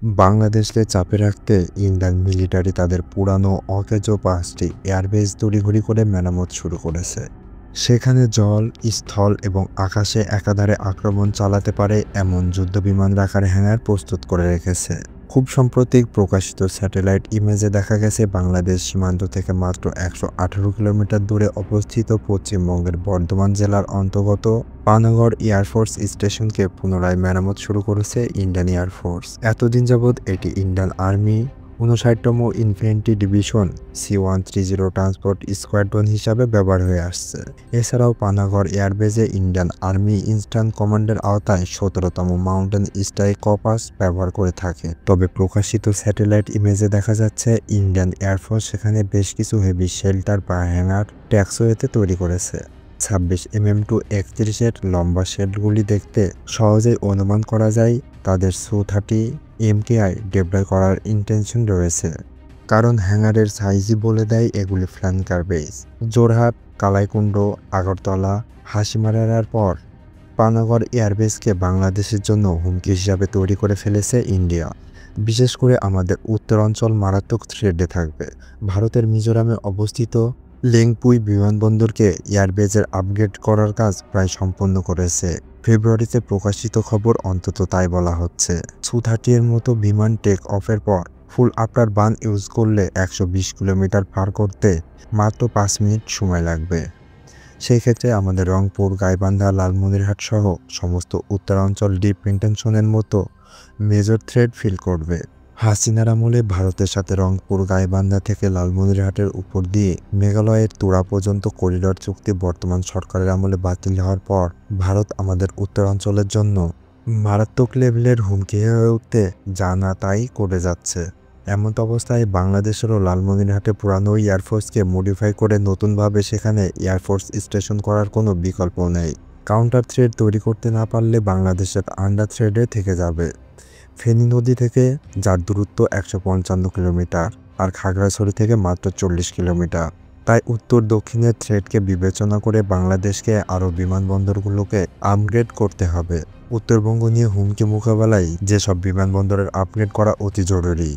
বাংলাদেশকে চাপে রাখতে ইন্ডিয়ান মিলিটারি তাদের পুরানো অকেজো ৫টি এয়ারবেস তড়িঘড়ি করে মেরামত শুরু করেছে। সেখানে জল, স্থল এবং আকাশে একাধারে আক্রমণ চালাতে পারে এমন যুদ্ধবিমান রাখার হ্যাঙ্গার প্রস্তুত করে রেখেছে। খুব সম্প্রতি প্রকাশিত স্যাটেলাইট ইমেজে দেখা গেছে বাংলাদেশ সীমান্ত থেকে মাত্র ১১৮ কিলোমিটার দূরে অবস্থিত পশ্চিমবঙ্গের বর্ধমান জেলার অন্তর্গত পানাগড় এয়ারফোর্স স্টেশনকে পুনরায় মেরামত শুরু করেছে ইন্ডিয়ান এয়ারফোর্স। এতদিন যাবৎ এটি ইন্ডিয়ান আর্মি ৫৯তম infantry division C-130 transport squadron হিসাবে ব্যবহার হয়ে আসছে। এছাড়াও পানাগড় এয়ারবেজে ইন্ডিয়ান আর্মি ইস্টার্ন কমান্ডের আওতায় ১৭তম মাউন্টেন স্ট্রাইক কর্পস ব্যবহার করে থাকে। তবে প্রকাশিত স্যাটেলাইট ইমেজে দেখা যাচ্ছে ইন্ডিয়ান এয়ারফোর্স সেখানে বেশ কিছু হেভি শেল্টার বা হ্যাঙ্গার ট্যাক্সওয়েতে তৈরি করেছে। ২৬mm-টু ৩১-এর লম্বা শেডগুলি দেখতে সহজেই অনুমান করা যায় তাদের Su-30 MKI ডেপ্লয় করার ইন্টেনশন রয়েছে, কারণ হ্যাঙ্গারের সাইজই বলে দেয় এগুলি ফ্ল্যাঙ্কার বেস। জোরহাট, কালাইকুণ্ড, আগরতলা, হাসিমারার পর পানাগড় এয়ারবেসকে বাংলাদেশের জন্য হুমকি হিসাবে তৈরি করে ফেলেছে ইন্ডিয়া। বিশেষ করে আমাদের উত্তরাঞ্চল মারাত্মক থ্রেটে থাকবে। ভারতের মিজোরামে অবস্থিত লেংপুই বিমানবন্দরকে এয়ারবেজের আপগ্রেড করার কাজ প্রায় সম্পন্ন করেছে। ফেব্রুয়ারিতে প্রকাশিত খবর অন্তত তাই বলা হচ্ছে। Su-30 এর মতো বিমান টেক অফের পর ফুল আফটার বার্ন ইউজ করলে ১২০ কিলোমিটার পার করতে মাত্র ৫ মিনিট সময় লাগবে। সেই ক্ষেত্রে আমাদের রংপুর, গাইবান্ধা, লালমনিরহাট সহ সমস্ত উত্তরাঞ্চল ডিপ ইন্টেনশনের মতো মেজর থ্রেট ফিল করবে। হাসিনার আমলে ভারতের সাথে রংপুর, গাইবান্ধা থেকে লালমনিরহাটের উপর দিয়ে মেঘালয়ের তুরা পর্যন্ত করিডর চুক্তি বর্তমান সরকারের আমলে বাতিল হওয়ার পর ভারত আমাদের উত্তরাঞ্চলের জন্য মারাত্মক লেভেলের হুমকি হয়ে উঠতে যা না তাই করে যাচ্ছে। এমত অবস্থায় বাংলাদেশেরও লালমনিরহাটে পুরানো এয়ারফোর্সকে মডিফাই করে নতুনভাবে সেখানে এয়ারফোর্স স্টেশন করার কোনো বিকল্প নেই। কাউন্টার থ্রেড তৈরি করতে না পারলে বাংলাদেশের আন্ডার থ্রেডে থেকে যাবে। ফেনী নদী থেকে, যার দূরত্ব ১৫৫ কিলোমিটার, আর খাগড়াছড়ি থেকে মাত্র ৪০ কিলোমিটার। তাই উত্তর দক্ষিণের থ্রেডকে বিবেচনা করে বাংলাদেশকে আরও বিমানবন্দরগুলোকে আপগ্রেড করতে হবে। উত্তরবঙ্গ নিয়ে হুমকি মোকাবেলায় যেসব বিমানবন্দরের আপগ্রেড করা অতি জরুরি: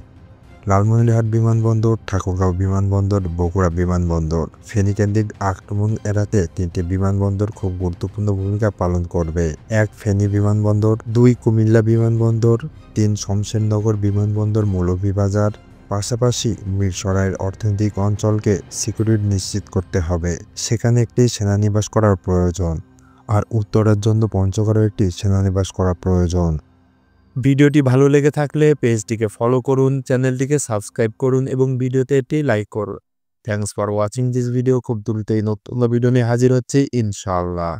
লালমনিরহাট বিমানবন্দর, ঠাকুরগাঁও বিমানবন্দর, বগুড়া বিমানবন্দর। ফেনী কেন্দ্রিক আক্রমণ এড়াতে ৩টি বিমানবন্দর খুব গুরুত্বপূর্ণ ভূমিকা পালন করবে। ১. ফেনী বিমানবন্দর, ২. কুমিল্লা বিমানবন্দর, ৩. শমশেরনগর বিমানবন্দর মৌলভীবাজার। পাশাপাশি মিরসরাইয়ের অর্থনৈতিক অঞ্চলকে সিকিউরিটি নিশ্চিত করতে হবে, সেখানে একটি সেনানিবাস করার প্রয়োজন। আর উত্তরের জন্য পঞ্চগড়ের একটি সেনানিবাস করা প্রয়োজন। ভিডিওটি ভালো লেগে থাকলে পেজটিকে ফলো করুন, চ্যানেলটিকে সাবস্ক্রাইব করুন এবং ভিডিওতে একটি লাইক করুন। Thanks for watching this video. খুব দ্রুতই নতুন ভিডিও নিয়ে হাজির হচ্ছে ইনশাআল্লাহ।